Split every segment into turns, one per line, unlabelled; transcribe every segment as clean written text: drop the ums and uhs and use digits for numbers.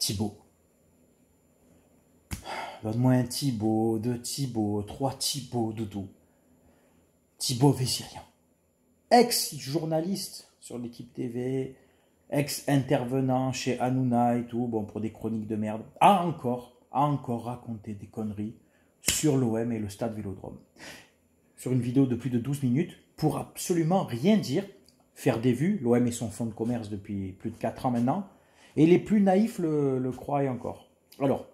Thibaut. Donne-moi un Thibaut, deux Thibaut, trois Thibaut, doudou. Thibaut Vézirien. Ex-journaliste sur l'équipe TV, ex-intervenant chez Hanouna et tout, bon, pour des chroniques de merde, a encore raconté des conneries sur l'OM et le stade Vélodrome. Sur une vidéo de plus de 12 minutes, pour absolument rien dire, faire des vues, l'OM est son fonds de commerce depuis plus de 4 ans maintenant, et les plus naïfs le croient encore. Alors,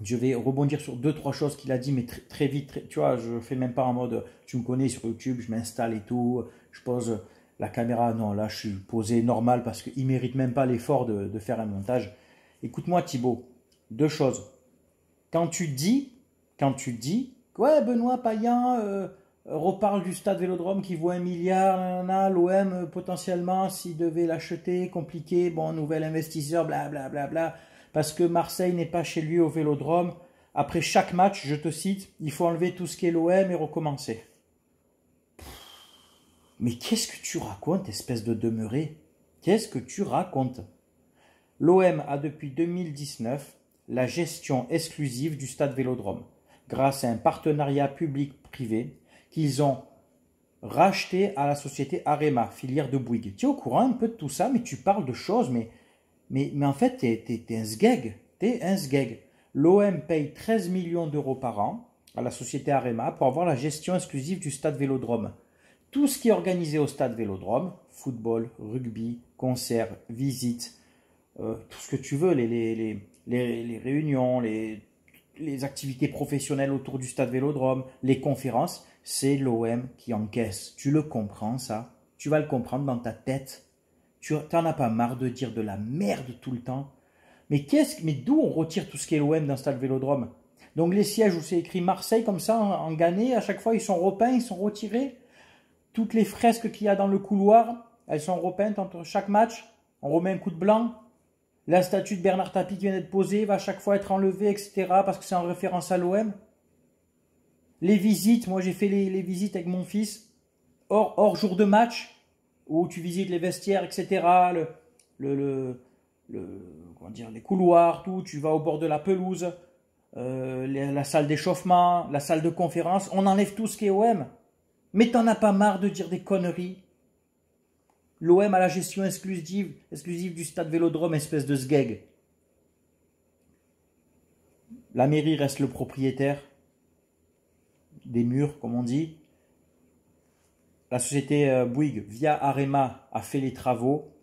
je vais rebondir sur 2-3 choses qu'il a dit, mais très vite, tu vois, je fais même pas en mode, tu me connais sur YouTube, je m'installe et tout, je pose la caméra, non, là je suis posé normal parce qu'il ne mérite même pas l'effort de faire un montage. Écoute-moi Thibaut, 2 choses. Quand tu dis, ouais Benoît Payan reparle du stade Vélodrome qui vaut 1 milliard, l'OM potentiellement s'il devait l'acheter, compliqué, bon, nouvel investisseur, blablabla, bla, bla, bla, parce que Marseille n'est pas chez lui au Vélodrome. Après chaque match, je te cite, il faut enlever tout ce qui est l'OM et recommencer. Mais qu'est-ce que tu racontes, espèce de demeuré? Qu'est-ce que tu racontes? L'OM a depuis 2019 la gestion exclusive du stade Vélodrome, grâce à un partenariat public-privé qu'ils ont racheté à la société Arema, filière de Bouygues. Tu es au courant un peu de tout ça, mais tu parles de choses, mais en fait, t'es un sgeg. T'es un sgeg. L'OM paye 13 millions d'euros par an à la société Arema pour avoir la gestion exclusive du stade Vélodrome. Tout ce qui est organisé au stade Vélodrome, football, rugby, concerts, visites, tout ce que tu veux, les réunions, les activités professionnelles autour du stade Vélodrome, les conférences, c'est l'OM qui encaisse. Tu le comprends ça? Tu vas le comprendre dans ta tête. Tu n'en as pas marre de dire de la merde tout le temps? Mais d'où on retire tout ce qui est l'OM dans le stade Vélodrome? Donc les sièges où c'est écrit Marseille comme ça en gané, à chaque fois ils sont repeints, ils sont retirés. Toutes les fresques qu'il y a dans le couloir, elles sont repeintes entre chaque match. On remet un coup de blanc. La statue de Bernard Tapie qui vient d'être posée va à chaque fois être enlevée, etc. parce que c'est en référence à l'OM. Les visites, moi j'ai fait les visites avec mon fils, hors jour de match, où tu visites les vestiaires, etc. Comment dire, les couloirs, tout. Tu vas au bord de la pelouse, la salle d'échauffement, la salle de conférence. On enlève tout ce qui est OM. Mais t'en as pas marre de dire des conneries? L'OM a la gestion exclusive du stade Vélodrome, espèce de sgeg. La mairie reste le propriétaire des murs, comme on dit. La société Bouygues, via Arema, a fait les travaux.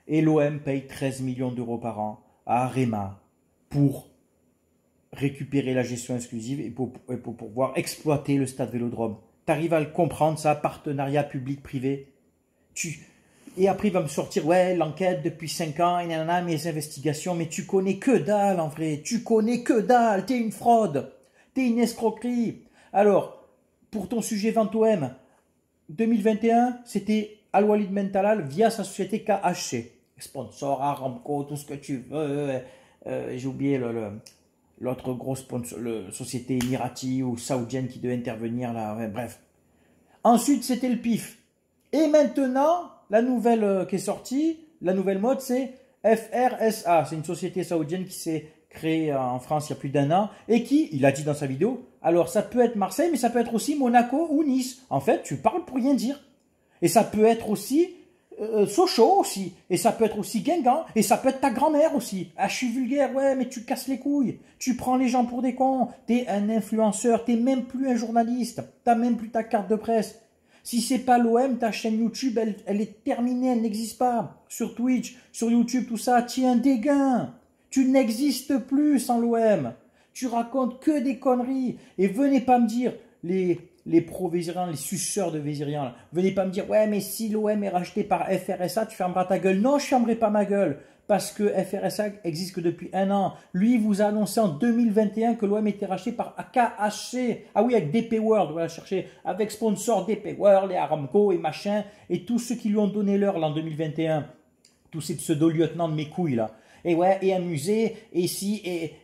Et l'OM paye 13 millions d'euros par an à Arema pour récupérer la gestion exclusive et pour pouvoir exploiter le stade Vélodrome. Tu arrives à le comprendre, ça, partenariat public-privé. Et après, il va me sortir, ouais, l'enquête depuis 5 ans, et nanana, mes investigations, mais tu connais que dalle, en vrai. Tu connais que dalle. T'es une fraude. T'es une escroquerie. Alors, pour ton sujet vente OM, 2021, c'était Al-Walid Mentalal via sa société KHC. Sponsor, Aramco, tout ce que tu veux. J'ai oublié l'autre grosse société émirati ou saoudienne qui devait intervenir là. Ouais, bref. Ensuite, c'était le PIF. Et maintenant, la nouvelle qui est sortie, la nouvelle mode, c'est FRSA. C'est une société saoudienne qui s'est créée en France il y a plus d'1 an et qui, il a dit dans sa vidéo, alors ça peut être Marseille, mais ça peut être aussi Monaco ou Nice. En fait, tu parles pour rien dire. Et ça peut être aussi Sochaux aussi. Et ça peut être aussi Guingamp. Et ça peut être ta grand-mère aussi. Ah, je suis vulgaire, ouais, mais tu casses les couilles. Tu prends les gens pour des cons. T'es un influenceur. T'es même plus un journaliste. T'as même plus ta carte de presse. Si c'est pas l'OM, ta chaîne YouTube, elle est terminée, elle n'existe pas. Sur Twitch, sur YouTube, tout ça, tu es un dégain. Tu n'existes plus sans l'OM. Tu racontes que des conneries. Et venez pas me dire, les pro-Véziriens, les suceurs de Véziriens, là, venez pas me dire, ouais, mais si l'OM est racheté par FRSA, tu fermeras ta gueule. Non, je fermerai pas ma gueule. Parce que FRSA existe que depuis 1 an. Lui, il vous a annoncé en 2021 que l'OM était racheté par KHC. Ah oui, avec DP World, voilà, chercher, avec sponsor DP World et Aramco et machin, et tous ceux qui lui ont donné l'heure en 2021. Tous ces pseudo-lieutenants de mes couilles, là. Et ouais, et un musée, et si, et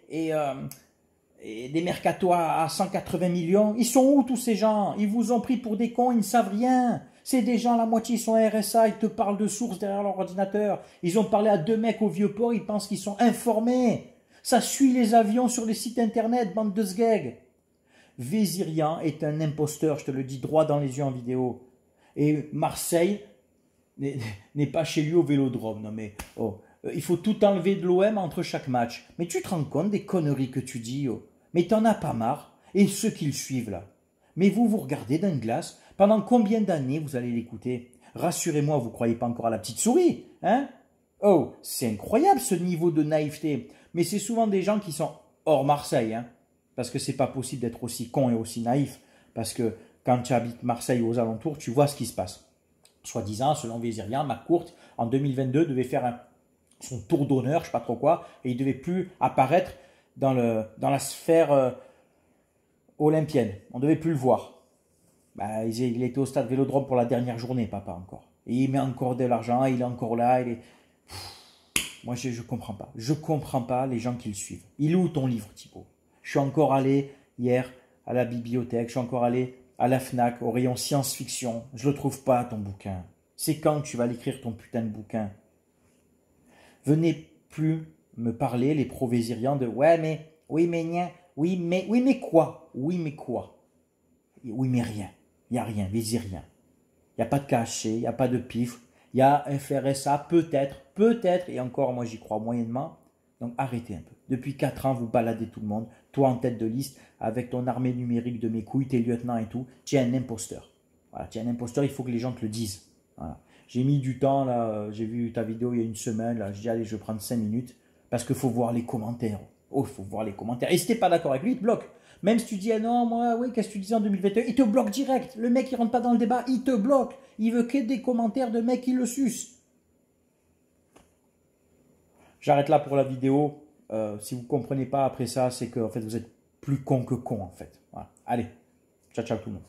des mercato à 180 millions. Ils sont où tous ces gens? Ils vous ont pris pour des cons, ils ne savent rien. C'est des gens, la moitié ils sont RSA, ils te parlent de sources derrière leur ordinateur. Ils ont parlé à 2 mecs au Vieux-Port, ils pensent qu'ils sont informés. Ça suit les avions sur les sites internet, bande de sgeg. Vézirian est un imposteur, je te le dis droit dans les yeux en vidéo. Et Marseille n'est pas chez lui au Vélodrome. Non mais, oh, il faut tout enlever de l'OM entre chaque match. Mais tu te rends compte des conneries que tu dis, oh. Mais t'en as pas marre. Et ceux qui le suivent là. Mais vous regardez dans une glace. Pendant combien d'années vous allez l'écouter? Rassurez-moi, vous ne croyez pas encore à la petite souris, hein? Oh, c'est incroyable ce niveau de naïveté. Mais c'est souvent des gens qui sont hors Marseille, hein? Parce que c'est pas possible d'être aussi con et aussi naïf. Parce que quand tu habites Marseille ou aux alentours, tu vois ce qui se passe. Soi-disant, selon Vézirian, McCourt, en 2022, devait faire son tour d'honneur, je ne sais pas trop quoi, et il ne devait plus apparaître dans la sphère olympienne. On ne devait plus le voir. Bah, il était au stade Vélodrome pour la dernière journée, papa, encore. Et il met encore de l'argent, il est encore là, il est... Moi, je ne comprends pas. Je ne comprends pas les gens qui le suivent. Il est où ton livre, Thibaut? Je suis encore allé hier à la bibliothèque, je suis encore allé à la FNAC, au rayon science-fiction. Je ne le trouve pas, ton bouquin. C'est quand que tu vas l'écrire, ton putain de bouquin? Venez plus me parler, les pro-vézirians, de « Ouais, mais... Oui, mais... Nia, oui, mais quoi? Oui, mais quoi? Oui, mais rien. Il n'y a rien, Vézirien. Il n'y a pas de cachet, il n'y a pas de pif. Il y a un FRSA, peut-être, et encore, moi, j'y crois moyennement. Donc, arrêtez un peu. Depuis 4 ans, vous baladez tout le monde. Toi, en tête de liste, avec ton armée numérique de mes couilles, tes lieutenants et tout. Tu es un imposteur. Voilà, tu es un imposteur, il faut que les gens te le disent. Voilà. J'ai mis du temps, là. J'ai vu ta vidéo il y a une semaine. Là, je dis, allez, je vais prendre 5 minutes. Parce qu'il faut voir les commentaires. Oh, il faut voir les commentaires. Et si tu n'es pas d'accord avec lui, il te bloque. Même si tu dis, ah non, moi, oui, qu'est-ce que tu disais en 2021? Il te bloque direct. Le mec, il rentre pas dans le débat, il te bloque. Il veut que des commentaires de mecs qui le sucent. J'arrête là pour la vidéo. Si vous ne comprenez pas après ça, c'est que en fait, vous êtes plus con que con, en fait. Voilà. Allez, ciao, ciao tout le monde.